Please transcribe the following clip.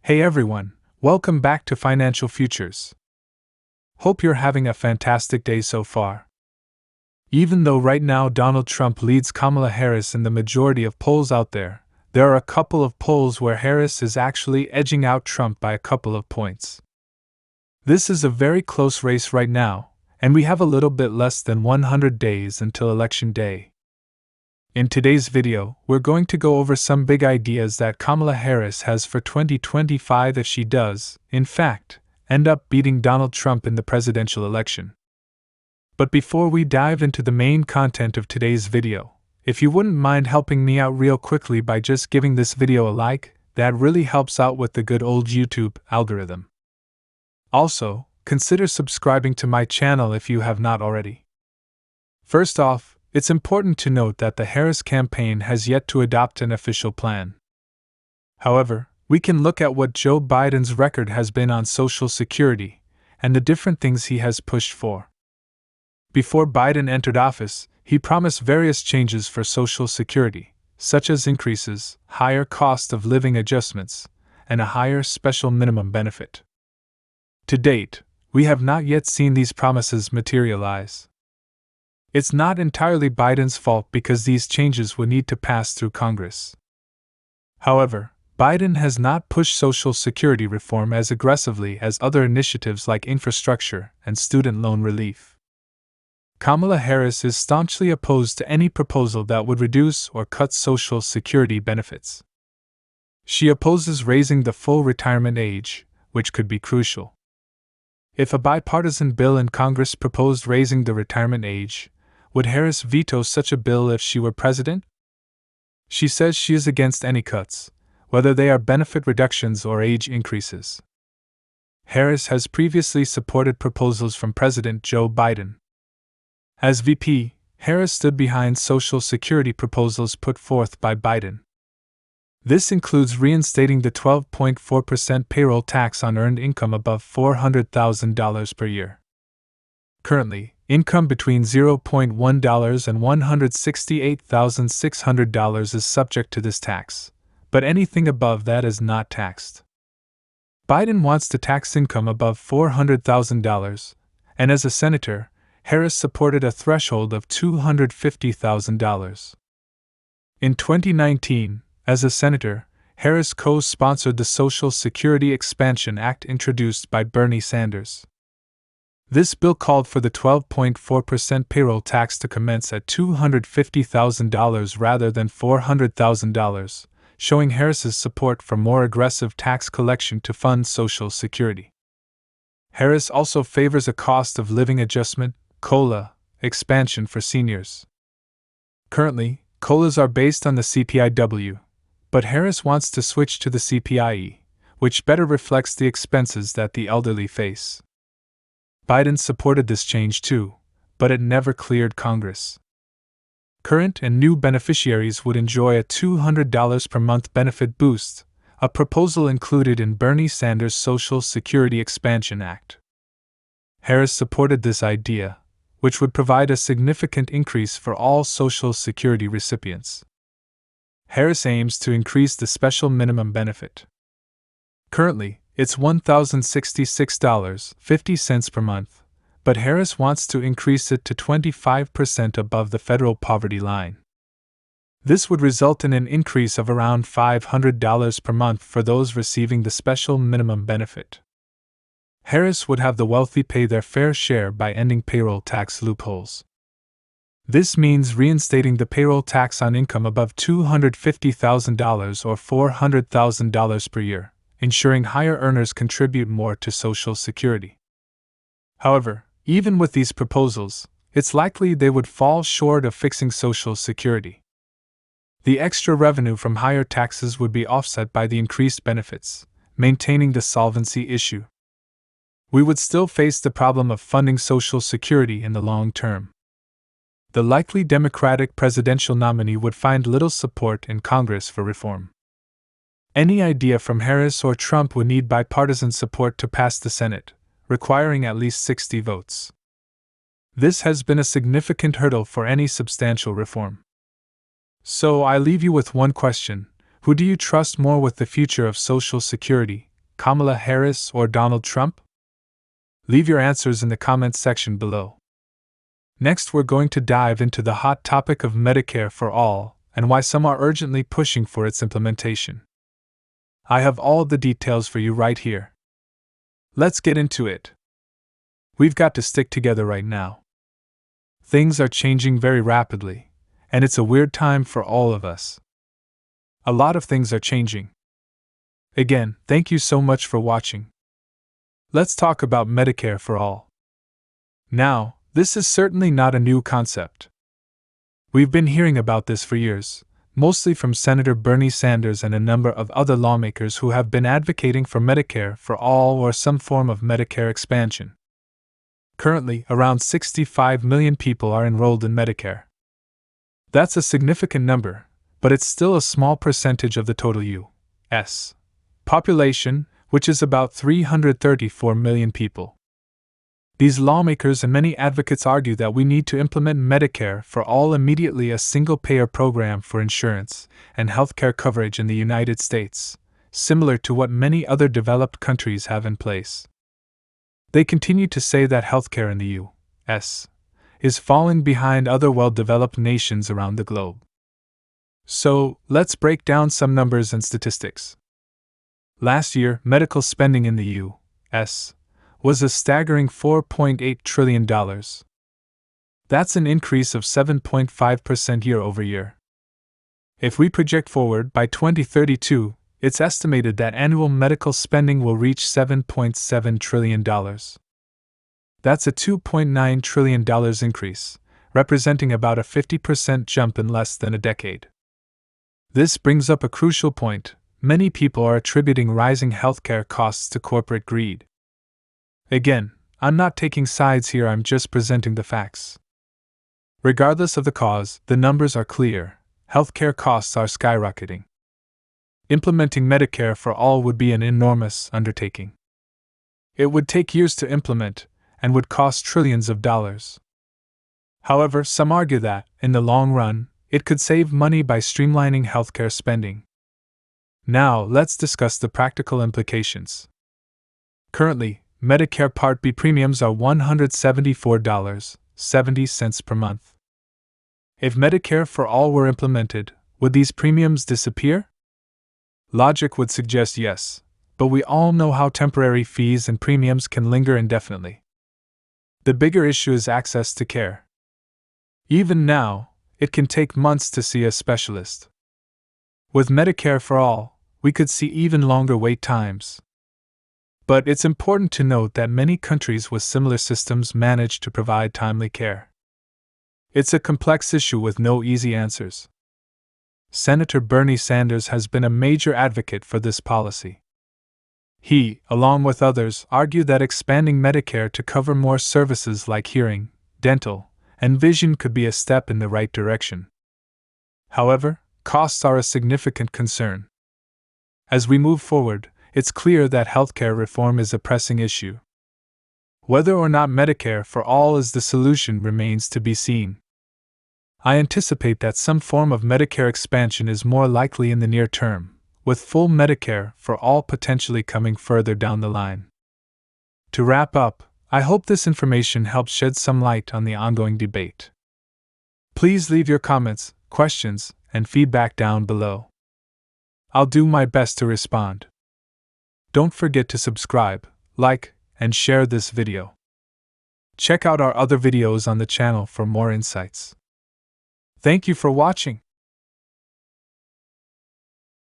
Hey everyone, welcome back to Financial Futures. Hope you're having a fantastic day so far. Even though right now Donald Trump leads Kamala Harris in the majority of polls out there are a couple of polls where Harris is actually edging out Trump by a couple of points. This is a very close race right now, and we have a little bit less than 100 days until Election Day. In today's video, we're going to go over some big ideas that Kamala Harris has for 2025 if she does, in fact, end up beating Donald Trump in the presidential election. But before we dive into the main content of today's video, if you wouldn't mind helping me out real quickly by just giving this video a like, that really helps out with the good old YouTube algorithm. Also, consider subscribing to my channel if you have not already. First off, it's important to note that the Harris campaign has yet to adopt an official plan. However, we can look at what Joe Biden's record has been on Social Security and the different things he has pushed for. Before Biden entered office, he promised various changes for Social Security, such as increases, higher cost of living adjustments, and a higher special minimum benefit. To date, we have not yet seen these promises materialize. It's not entirely Biden's fault because these changes would need to pass through Congress. However, Biden has not pushed Social Security reform as aggressively as other initiatives like infrastructure and student loan relief. Kamala Harris is staunchly opposed to any proposal that would reduce or cut Social Security benefits. She opposes raising the full retirement age, which could be crucial. If a bipartisan bill in Congress proposed raising the retirement age, would Harris veto such a bill if she were president? She says she is against any cuts, whether they are benefit reductions or age increases. Harris has previously supported proposals from President Joe Biden. As VP, Harris stood behind Social Security proposals put forth by Biden. This includes reinstating the 12.4% payroll tax on earned income above $400,000 per year. Currently, income between $0.1 and $168,600 is subject to this tax, but anything above that is not taxed. Biden wants to tax income above $400,000, and as a senator, Harris supported a threshold of $250,000. In 2019, as a senator, Harris co-sponsored the Social Security Expansion Act introduced by Bernie Sanders. This bill called for the 12.4% payroll tax to commence at $250,000 rather than $400,000, showing Harris's support for more aggressive tax collection to fund Social Security. Harris also favors a cost of living adjustment, COLA, expansion for seniors. Currently, COLAs are based on the CPIW, but Harris wants to switch to the CPIE, which better reflects the expenses that the elderly face. Biden supported this change too, but it never cleared Congress. Current and new beneficiaries would enjoy a $200 per month benefit boost, a proposal included in Bernie Sanders' Social Security Expansion Act. Harris supported this idea, which would provide a significant increase for all Social Security recipients. Harris aims to increase the special minimum benefit. Currently, it's $1,066.50 per month, but Harris wants to increase it to 25% above the federal poverty line. This would result in an increase of around $500 per month for those receiving the special minimum benefit. Harris would have the wealthy pay their fair share by ending payroll tax loopholes. This means reinstating the payroll tax on income above $250,000 or $400,000 per year, ensuring higher earners contribute more to Social Security. However, even with these proposals, it's likely they would fall short of fixing Social Security. The extra revenue from higher taxes would be offset by the increased benefits, maintaining the solvency issue. We would still face the problem of funding Social Security in the long term. The likely Democratic presidential nominee would find little support in Congress for reform. Any idea from Harris or Trump would need bipartisan support to pass the Senate, requiring at least 60 votes. This has been a significant hurdle for any substantial reform. So I leave you with one question: who do you trust more with the future of Social Security, Kamala Harris or Donald Trump? Leave your answers in the comments section below. Next, we're going to dive into the hot topic of Medicare for All and why some are urgently pushing for its implementation. I have all the details for you right here. Let's get into it. We've got to stick together right now. Things are changing very rapidly, and it's a weird time for all of us. A lot of things are changing. Again, thank you so much for watching. Let's talk about Medicare for All. Now, this is certainly not a new concept. We've been hearing about this for years, mostly from Senator Bernie Sanders and a number of other lawmakers who have been advocating for Medicare for All or some form of Medicare expansion. Currently, around 65 million people are enrolled in Medicare. That's a significant number, but it's still a small percentage of the total U.S. population, which is about 334 million people. These lawmakers and many advocates argue that we need to implement Medicare for All immediately, a single-payer program for insurance and healthcare coverage in the United States, similar to what many other developed countries have in place. They continue to say that healthcare in the U.S. is falling behind other well-developed nations around the globe. So, let's break down some numbers and statistics. Last year, medical spending in the U.S. was a staggering $4.8 trillion. That's an increase of 7.5% year over year. If we project forward, by 2032, it's estimated that annual medical spending will reach $7.7 trillion. That's a $2.9 trillion increase, representing about a 50% jump in less than a decade. This brings up a crucial point. Many people are attributing rising healthcare costs to corporate greed. Again, I'm not taking sides here, I'm just presenting the facts. Regardless of the cause, the numbers are clear. Healthcare costs are skyrocketing. Implementing Medicare for All would be an enormous undertaking. It would take years to implement and would cost trillions of dollars. However, some argue that, in the long run, it could save money by streamlining healthcare spending. Now, let's discuss the practical implications. Currently, Medicare Part B premiums are $174.70 per month. If Medicare for All were implemented, would these premiums disappear? Logic would suggest yes, but we all know how temporary fees and premiums can linger indefinitely. The bigger issue is access to care. Even now, it can take months to see a specialist. With Medicare for All, we could see even longer wait times. But it's important to note that many countries with similar systems manage to provide timely care. It's a complex issue with no easy answers. Senator Bernie Sanders has been a major advocate for this policy. He, along with others, argued that expanding Medicare to cover more services like hearing, dental, and vision could be a step in the right direction. However, costs are a significant concern. As we move forward, it's clear that healthcare reform is a pressing issue. Whether or not Medicare for All is the solution remains to be seen. I anticipate that some form of Medicare expansion is more likely in the near term, with full Medicare for All potentially coming further down the line. To wrap up, I hope this information helps shed some light on the ongoing debate. Please leave your comments, questions, and feedback down below. I'll do my best to respond. Don't forget to subscribe, like, and share this video. Check out our other videos on the channel for more insights. Thank you for watching.